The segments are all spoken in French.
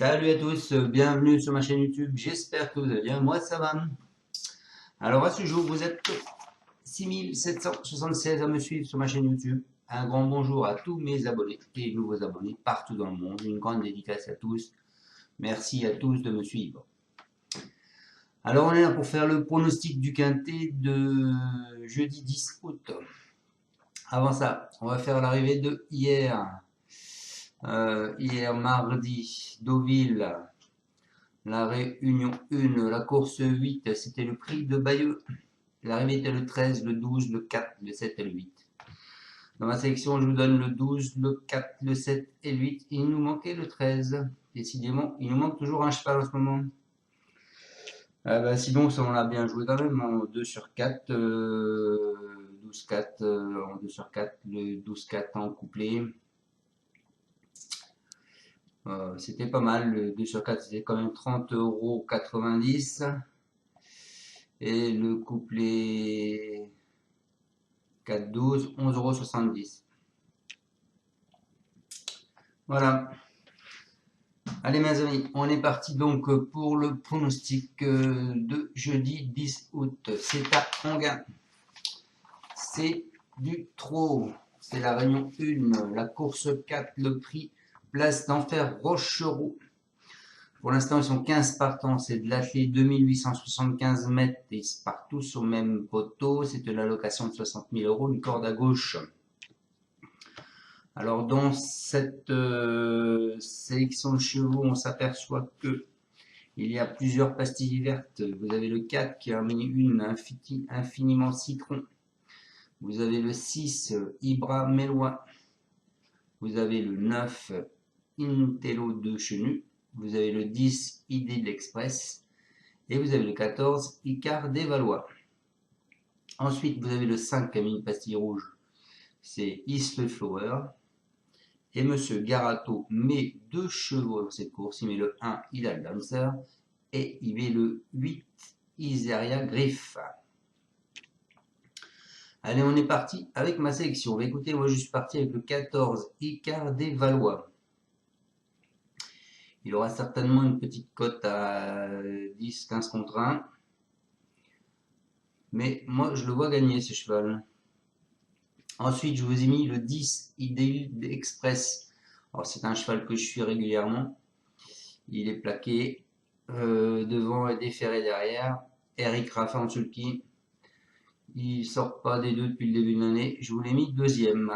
Salut à tous, bienvenue sur ma chaîne YouTube, j'espère que vous allez bien, moi ça va. Alors à ce jour, vous êtes 6776 à me suivre sur ma chaîne YouTube. Un grand bonjour à tous mes abonnés et nouveaux abonnés partout dans le monde, une grande dédicace à tous. Merci à tous de me suivre. Alors on est là pour faire le pronostic du quintet de jeudi 10 août. Avant ça, on va faire l'arrivée de hier. Hier mardi, Deauville. La Réunion 1, la course 8, c'était le prix de Bayeux. L'arrivée était le 13, le 12, le 4, le 7 et le 8. Dans ma sélection, je vous donne le 12, le 4, le 7 et le 8. Il nous manquait le 13. Décidément, il nous manque toujours un cheval en ce moment. Sinon, ça, on l'a bien joué quand même en 2 sur 4, 12-4, en 2 sur 4, le 12-4 en couplet. C'était pas mal, le 2 sur 4, c'était quand même 30,90 €. Et le couplet 4-12, 11,70 €. Voilà. Allez mes amis, on est parti donc pour le pronostic de jeudi 10 août. C'est à Anguin. C'est du trot. C'est la Réunion 1, la course 4, le prix Place d'Enfer Rochereau. Pour l'instant, ils sont 15 partants. C'est de l'athlée 2875 mètres. Et ils partent tous au même poteau. C'est de l'allocation de 60 000 €, une corde à gauche. Alors, dans cette sélection de chevaux, on s'aperçoit que il y a plusieurs pastilles vertes. Vous avez le 4 qui a mis une infiniment citron. Vous avez le 6 Ibra Mélois. Vous avez le 9 Intello de Chenu. Vous avez le 10 Idée de l'Express. Et vous avez le 14 Icard des Valois. Ensuite, vous avez le 5 qui a mis une pastille rouge. C'est Isle Flower. Et Monsieur Garato met 2 chevaux dans cette course. Il met le 1 Idal Dancer et il met le 8 Iseria Griff. Allez, on est parti avec ma sélection. Écoutez, moi je suis parti avec le 14 Icard des Valois. Il aura certainement une petite cote à 10-15 contre 1. Mais moi je le vois gagner ce cheval. Ensuite, je vous ai mis le 10 Idée Express. Alors c'est un cheval que je suis régulièrement. Il est plaqué devant et déféré derrière. Eric Raffin Sulky. Il sort pas des deux depuis le début de l'année. Je vous l'ai mis deuxième.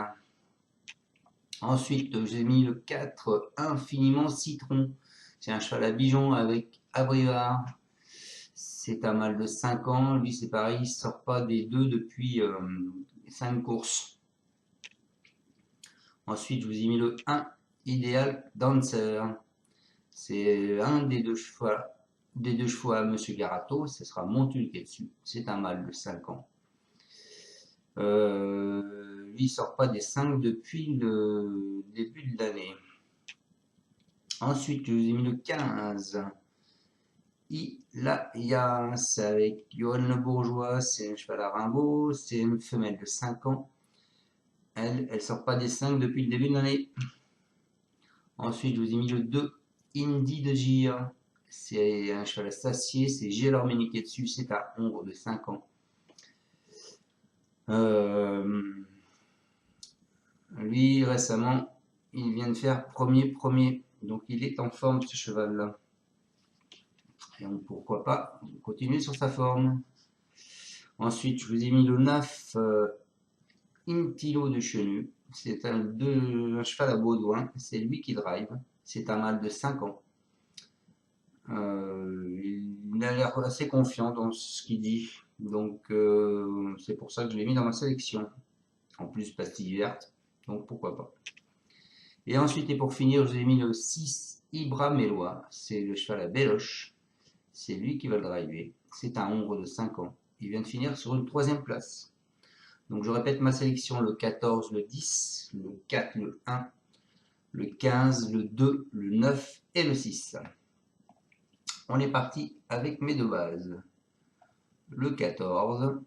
Ensuite, j'ai mis le 4 Infiniment Citron. C'est un cheval à Bijon avec Abrivard. C'est un mâle de 5 ans. Lui, c'est pareil, il sort pas des deux depuis 5 courses. Ensuite, je vous ai mis le 1 Idéal Dancer. C'est un des deux chevaux à Monsieur Garato. Ce sera Montul qui est dessus. C'est un mâle de 5 ans. Lui, il sort pas des 5 depuis le début de l'année. Ensuite, je vous ai mis le 15. C'est avec Johan Le Bourgeois. C'est un cheval à Rimbaud. C'est une femelle de 5 ans. Elle sort pas des 5 depuis le début de l'année. Ensuite, je vous ai mis le 2. Indy de Gire. C'est un cheval à Sacier. C'est Gilles Arménique qui est dessus. C'est à ombre de 5 ans. Lui, récemment, il vient de faire premier. Donc, il est en forme, ce cheval-là. Et donc, pourquoi pas continuer sur sa forme. Ensuite, je vous ai mis le 9 Intilo de Chenu. C'est un cheval à Baudouin. C'est lui qui drive. C'est un mâle de 5 ans. Il a l'air assez confiant dans ce qu'il dit. Donc, c'est pour ça que je l'ai mis dans ma sélection. En plus, pastille verte. Donc, pourquoi pas. Et ensuite, et pour finir, je vous ai mis le 6 Ibra Mélois. C'est le cheval à Béloche. C'est lui qui va le driver. C'est un ombre de 5 ans. Il vient de finir sur une 3e place. Donc je répète ma sélection, le 14, le 10, le 4, le 1, le 15, le 2, le 9 et le 6. On est parti avec mes deux bases. Le 14,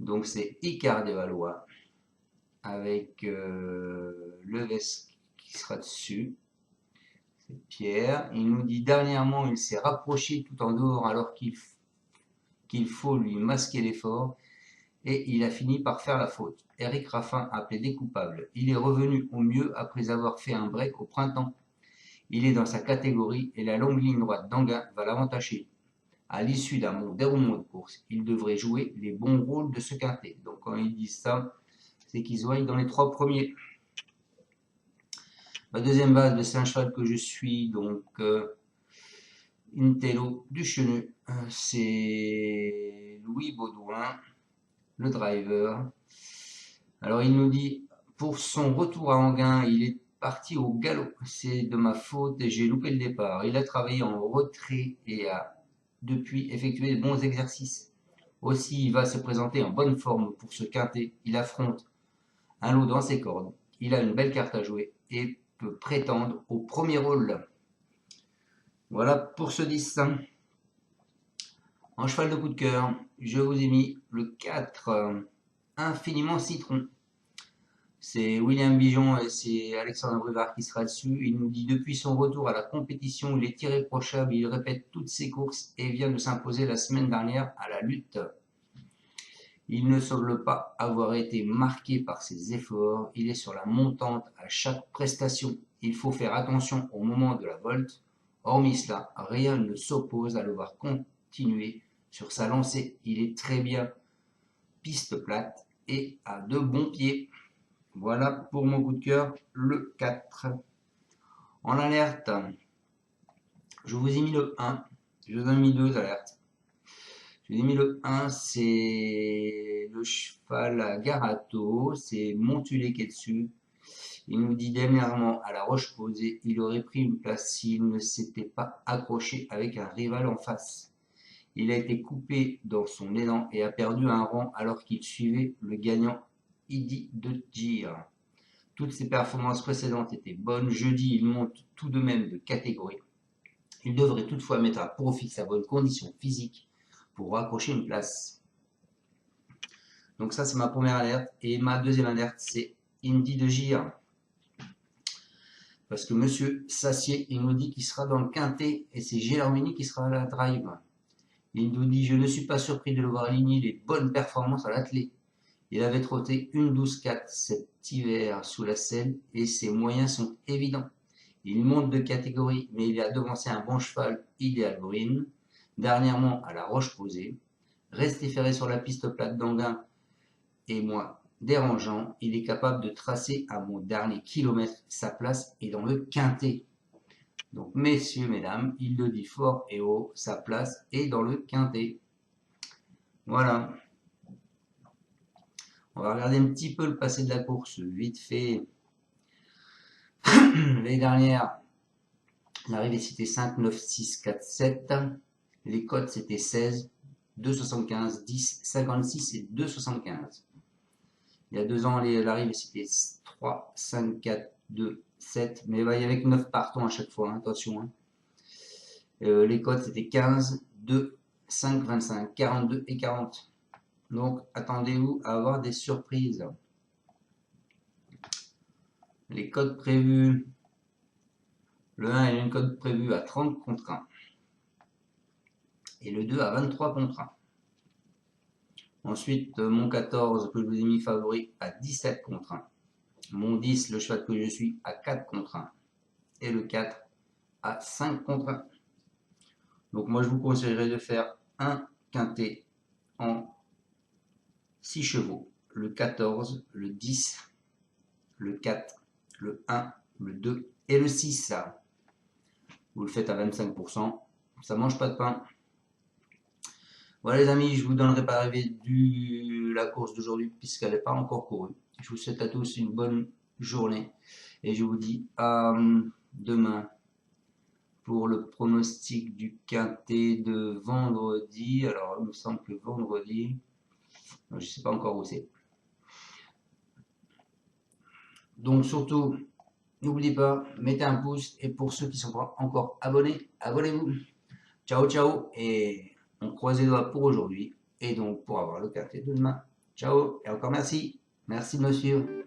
donc c'est Icard des Valois, avec le Vesque qui sera dessus. C'est Pierre. Il nous dit dernièrement, il s'est rapproché tout en dehors alors qu'il faut lui masquer l'effort et il a fini par faire la faute. Eric Raffin a plaidé coupable. Il est revenu au mieux après avoir fait un break au printemps. Il est dans sa catégorie et la longue ligne droite d'Anguin va l'avantager. À l'issue d'un bon déroulement de course, il devrait jouer les bons rôles de ce quintet. Donc quand ils disent ça, c'est qu'ils se voient dans les 3 premiers. Ma deuxième base, c'est un cheval que je suis, donc Intello du Chenu. C'est Louis Baudouin, le driver. Alors il nous dit, pour son retour à Anguin, il est parti au galop. C'est de ma faute et j'ai loupé le départ. Il a travaillé en retrait et a depuis effectué de bons exercices. Aussi, il va se présenter en bonne forme pour ce quintet. Il affronte un lot dans ses cordes. Il a une belle carte à jouer et peut prétendre au premier rôle. Voilà pour ce 10. En cheval de coup de cœur, je vous ai mis le 4, Infiniment Citron. C'est William Bijon et c'est Alexandre Bruvard qui sera dessus. Il nous dit depuis son retour à la compétition, il est irréprochable, il répète toutes ses courses et vient de s'imposer la semaine dernière à la lutte. Il ne semble pas avoir été marqué par ses efforts, il est sur la montante à chaque prestation. Il faut faire attention au moment de la volte. Hormis cela, rien ne s'oppose à le voir continuer sur sa lancée. Il est très bien piste plate et a de bons pieds. Voilà pour mon coup de cœur, le 4. En alerte, je vous ai mis le 1. Je vous ai mis 2 alertes. Je vous ai mis le 1, c'est le cheval à Garato, c'est Montulé qui est dessus. Il nous dit dernièrement à la Roche-Posay, il aurait pris une place s'il ne s'était pas accroché avec un rival en face. Il a été coupé dans son élan et a perdu un rang alors qu'il suivait le gagnant Idi de Gir. Toutes ses performances précédentes étaient bonnes. Jeudi, il monte tout de même de catégorie. Il devrait toutefois mettre à profit sa bonne condition physique pour raccrocher une place. Donc ça, c'est ma première alerte. Et ma deuxième alerte, c'est Indy de Gir. Parce que Monsieur Sassier, il nous dit qu'il sera dans le quintet et c'est Gélarmini qui sera à la drive. Il nous dit, je ne suis pas surpris de le voir aligner les bonnes performances à l'athlée. Il avait trotté une 12-4 cet hiver sous la selle et ses moyens sont évidents. Il monte de catégorie, mais il a devancé un bon cheval, Ideal Green, dernièrement à la Roche-Posay. Resté ferré sur la piste plate d'Anguin et moi dérangeant, il est capable de tracer à mon dernier kilomètre. Sa place est dans le quintet. Donc messieurs, mesdames, il le dit fort et haut, sa place est dans le quintet. Voilà. On va regarder un petit peu le passé de la course, vite fait. L'année dernière, l'arrivée c'était 5, 9, 6, 4, 7. Les cotes c'était 16, 2,75, 10, 56 et 2,75. Il y a 2 ans, l'arrivée c'était 3, 5, 4, 2, 7. Mais il y avait que 9 partants à chaque fois, hein, attention. Hein. Les cotes c'était 15, 2, 5, 25, 42 et 40. Donc attendez-vous à avoir des surprises. Les codes prévus. Le 1 il a une cote prévue à 30 contre 1. Et le 2 à 23 contre 1. Ensuite, mon 14 que je vous ai mis favori à 17 contre 1. Mon 10, le cheval que je suis, à 4 contre 1. Et le 4 à 5 contre 1. Donc moi je vous conseillerais de faire un quintet en 6 chevaux. Le 14, le 10, le 4, le 1, le 2 et le 6. Vous le faites à 25%. Ça ne mange pas de pain. Voilà les amis, je vous donnerai pas l'arrivée de la course d'aujourd'hui puisqu'elle n'est pas encore courue. Je vous souhaite à tous une bonne journée et je vous dis à demain pour le pronostic du quintet de vendredi. Alors il me semble que vendredi, je ne sais pas encore où c'est. Donc surtout, n'oubliez pas, mettez un pouce et pour ceux qui ne sont pas encore abonnés, abonnez-vous. Ciao ciao et on croise les doigts pour aujourd'hui et donc pour avoir le quintet de demain. Ciao et encore merci. Merci monsieur.